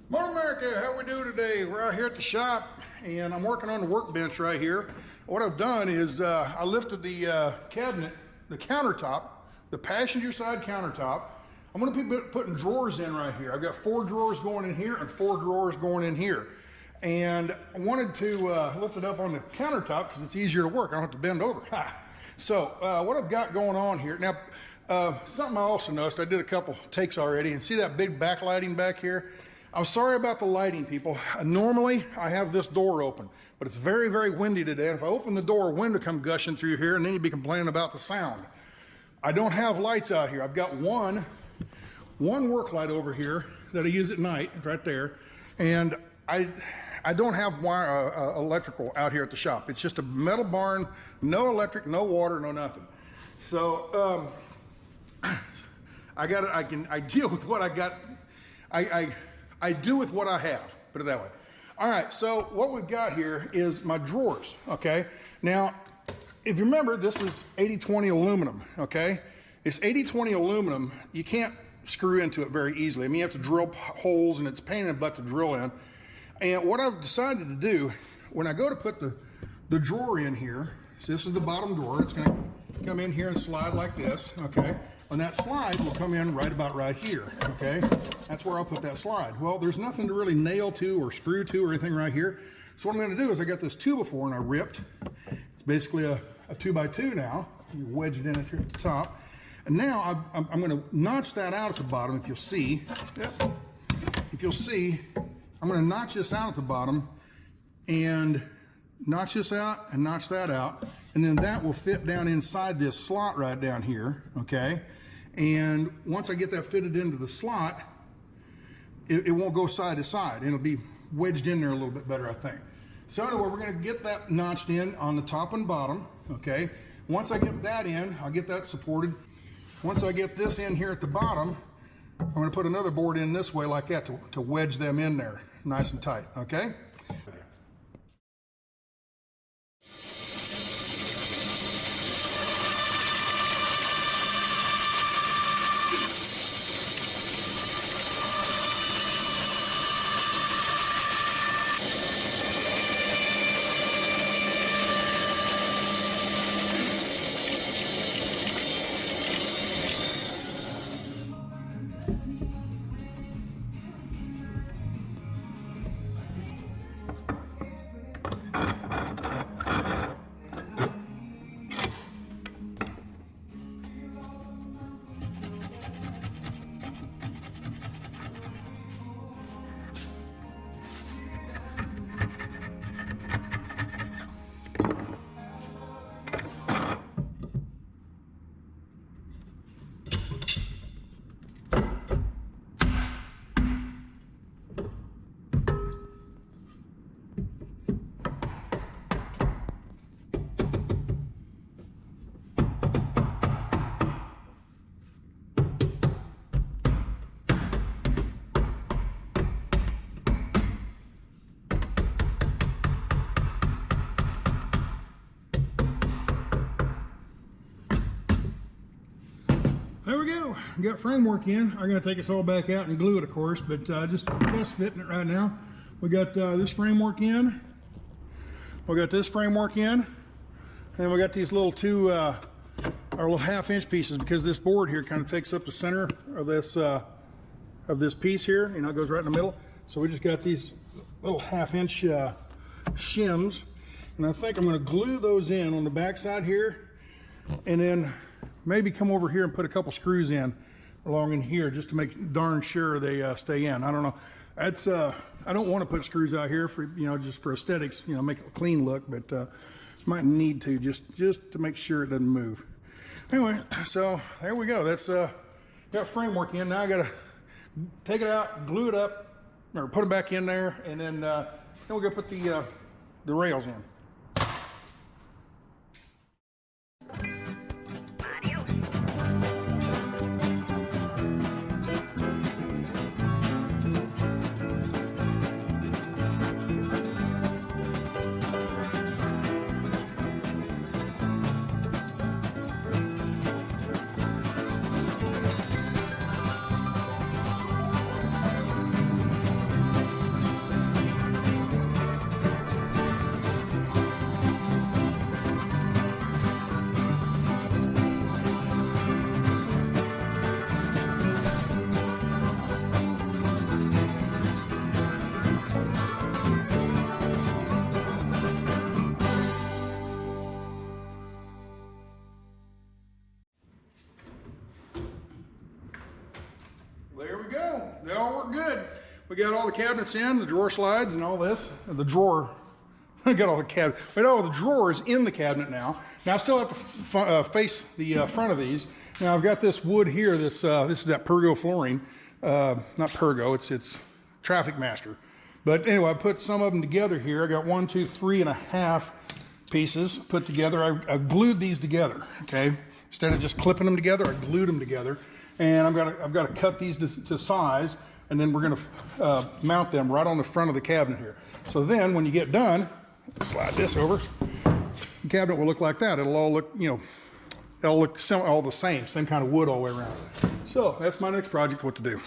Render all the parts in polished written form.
Morning, America. How we doing today? We're out here at the shop, and I'm working on the workbench right here. What I've done is I lifted the cabinet, the countertop, the passenger side countertop. I'm going to be putting drawers in right here. I've got 4 drawers going in here and 4 drawers going in here. And I wanted to lift it up on the countertop because it's easier to work. I don't have to bend over. So what I've got going on here now. Something I also noticed, I did a couple takes already, and see that big backlighting back here? I'm sorry about the lighting, people. Normally, I have this door open, but it's very, very windy today. If I open the door, wind will come gushing through here, and then you'd be complaining about the sound. I don't have lights out here. I've got one work light over here that I use at night, right there, and I don't have electrical out here at the shop. It's just a metal barn, no electric, no water, no nothing. So I deal with what I got. I do with what I have, put it that way. All right, so what we've got here is my drawers, okay? Now, if you remember, this is 80/20 aluminum, okay? It's 80/20 aluminum. You can't screw into it very easily. I mean, you have to drill holes, and it's a pain in the butt to drill in. And what I've decided to do, when I go to put the drawer in here, so this is the bottom drawer. It's gonna come in here and slide like this, okay? And that slide will come in right about right here, okay? That's where I'll put that slide. Well, there's nothing to really nail to or screw to or anything right here. So what I'm gonna do is I got this 2x4 and I ripped. It's basically a 2x2 now. You wedge it in at the top. And now I'm gonna notch that out at the bottom, if you'll see. Yep. If you'll see, I'm gonna notch this out at the bottom and notch this out and notch that out. And then that will fit down inside this slot right down here, okay? And once I get that fitted into the slot, it won't go side to side. It'll be wedged in there a little bit better, I think. So anyway, we're gonna get that notched in on the top and bottom, okay? Once I get that in, I'll get that supported. Once I get this in here at the bottom, I'm gonna put another board in this way like that to wedge them in there nice and tight, okay? There we go. We got framework in. I'm going to take this all back out and glue it, of course, but just test fitting it right now. We got this framework in. We got this framework in. And we got these little our little 1/2-inch pieces, because this board here kind of takes up the center of this piece here. You know, it goes right in the middle. So we just got these little 1/2-inch shims. And I think I'm going to glue those in on the back side here. And then maybe come over here and put a couple screws in along in here just to make darn sure they stay in. I don't know. That's I don't want to put screws out here for, you know, just for aesthetics, you know, make it a clean look, but might need to just to make sure it doesn't move. Anyway, so there we go. That's got framework in. Now I gotta take it out, glue it up, or put it back in there, and then we're gonna put the rails in. we're good. We got all the cabinets in, the drawer slides and all this. The drawer, I got all the cabinet, but all the drawers in the cabinet now. Now I still have to face the front of these. Now I've got this wood here, this is that Pergo flooring. Not Pergo, it's Traffic Master. But anyway, I put some of them together here. I got 1, 2, 3.5 pieces put together. I glued these together, okay? Instead of just clipping them together, I glued them together. And I've got to cut these to size, and then we're gonna mount them right on the front of the cabinet here. So then when you get done, slide this over, the cabinet will look like that. It'll all look, you know, it'll look all the same kind of wood all the way around. So that's my next project, what to do.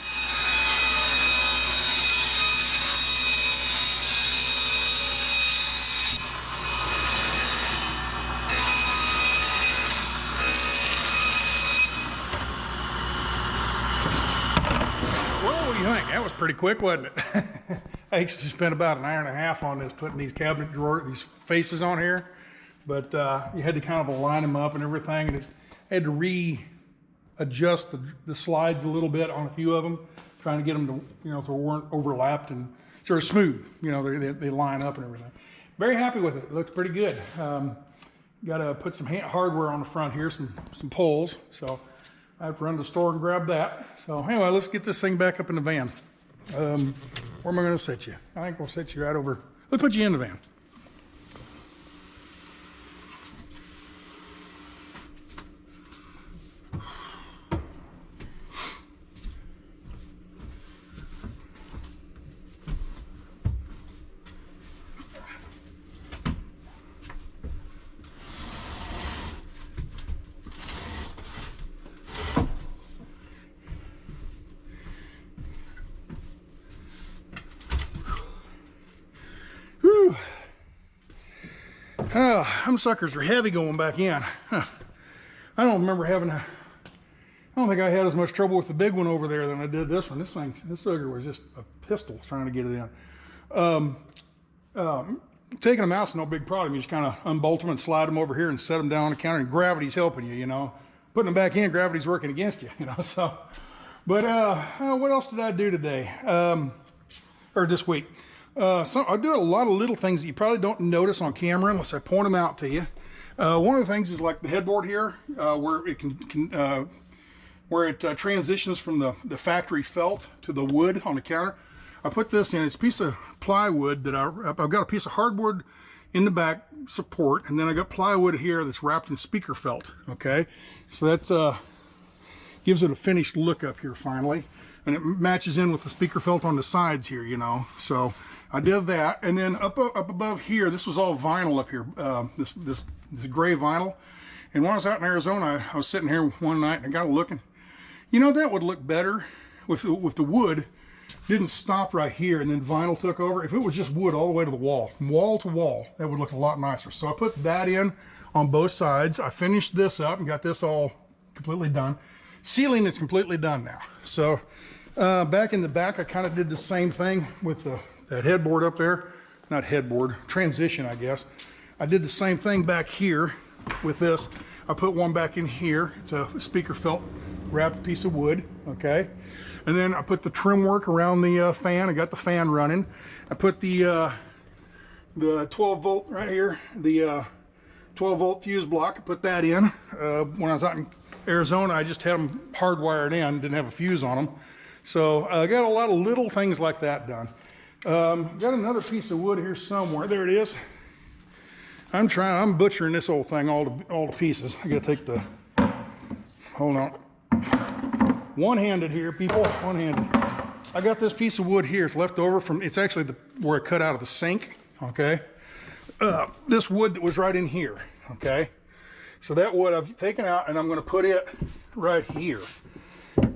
That was pretty quick, wasn't it? I actually spent about 1.5 hours on this, putting these cabinet drawer, these faces on here. But you had to kind of align them up and everything. And I had to readjust the slides a little bit on a few of them, trying to get them to, you know, so they weren't overlapped and sort of smooth. You know, they line up and everything. Very happy with it. It looks pretty good. Got to put some hardware on the front here, some poles. So I have to run to the store and grab that. So anyway, let's get this thing back up in the van. Where am I going to set you? I think we'll set you right over. Let's put you in the van. Them suckers are heavy going back in. I don't remember having I don't think I had as much trouble with the big one over there than I did this one. This sucker was just a pistol trying to get it in. Taking them out's no big problem. You just kind of unbolt them and slide them over here and set them down on the counter, and gravity's helping you, you know. Putting them back in, gravity's working against you, you know. So, but what else did I do today? Or this week? So I do a lot of little things that you probably don't notice on camera unless I point them out to you. One of the things is like the headboard here, where it where it transitions from the factory felt to the wood on the counter. I put this in. It's a piece of plywood that I've got a piece of hardwood in the back support, and then I got plywood here that's wrapped in speaker felt. Okay, so that gives it a finished look up here finally, and it matches in with the speaker felt on the sides here, you know. So I did that, and then up above here, this was all vinyl up here, this gray vinyl. And when I was out in Arizona, I was sitting here one night and I got looking. You know, that would look better if the wood didn't stop right here and then vinyl took over. If it was just wood all the way to the wall to wall, that would look a lot nicer. So I put that in on both sides. I finished this up and got this all completely done. Ceiling is completely done now. So back in the back, I kind of did the same thing with that headboard up there. Not headboard, transition, I guess. I did the same thing back here with this. I put one back in here. It's a speaker felt wrapped piece of wood, okay? And then I put the trim work around the fan. I got the fan running. I put the 12 volt right here, the 12 volt fuse block. I put that in. When I was out in Arizona, I just had them hardwired in, didn't have a fuse on them. So I got a lot of little things like that done. Got another piece of wood here somewhere. There it is. I'm butchering this whole thing all to pieces. I gotta take the, hold on. One-handed here, people, one-handed. I got this piece of wood here. It's left over from, it's actually where I cut out of the sink, okay? This wood that was right in here, okay? So that wood I've taken out and I'm gonna put it right here,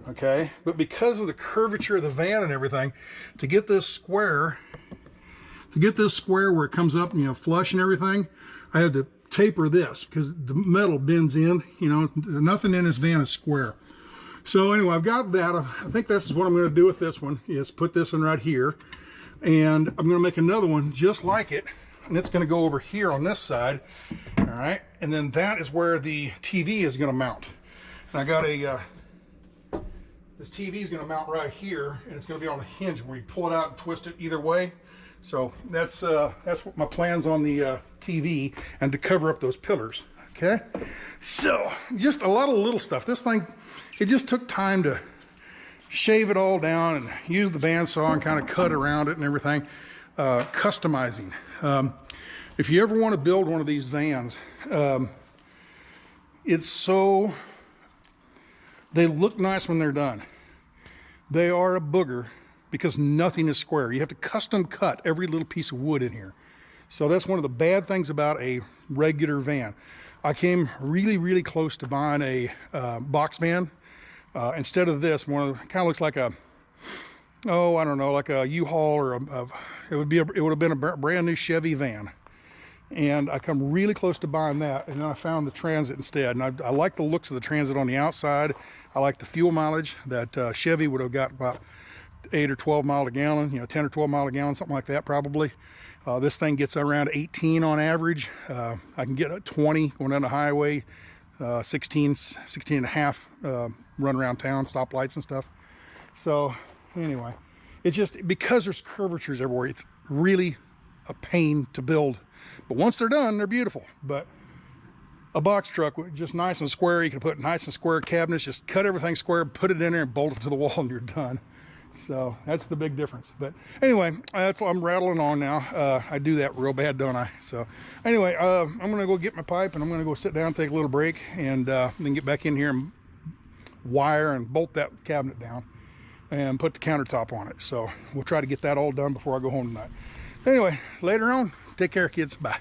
okay? But because of the curvature of the van and everything, to get this square where it comes up, you know, flush and everything, I had to taper this because the metal bends in, you know, nothing in this van is square. So anyway, I've got that. I think this is what I'm going to do with this one, is put this one right here. And I'm going to make another one just like it. And it's going to go over here on this side. All right. And then that is where the TV is going to mount. And I got a this TV is going to mount right here, and it's going to be on a hinge where you pull it out and twist it either way. So that's what my plans on the TV, and to cover up those pillars. Okay, so just a lot of little stuff. This thing, it just took time to shave it all down and use the bandsaw and kind of cut around it and everything. Customizing. If you ever want to build one of these vans, they look nice when they're done. They are a booger because nothing is square. You have to custom cut every little piece of wood in here. So that's one of the bad things about a regular van. I came really, really close to buying a box van. Instead of this, kind of looks like a, oh, I don't know, like a U-Haul, or it would have been a brand new Chevy van. And I come really close to buying that, and then I found the Transit instead. And I like the looks of the Transit on the outside. I like the fuel mileage that Chevy would have got, about 8 or 12 mile a gallon, 10 or 12 mile a gallon, something like that probably. This thing gets around 18 on average. I can get a 20 going down the highway, 16 and a half run around town, stoplights and stuff. So anyway, it's just because there's curvatures everywhere, it's really a pain to build. But once they're done, they're beautiful. But a box truck, just nice and square, you can put nice and square cabinets, just cut everything square, put it in there and bolt it to the wall, and you're done. So that's the big difference. But anyway, I'm rattling on now. I do that real bad, don't I? So anyway, I'm gonna go get my pipe, and I'm gonna go sit down, take a little break, and then get back in here and wire and bolt that cabinet down and put the countertop on it. So we'll try to get that all done before I go home tonight. Anyway, later on, take care, kids. Bye.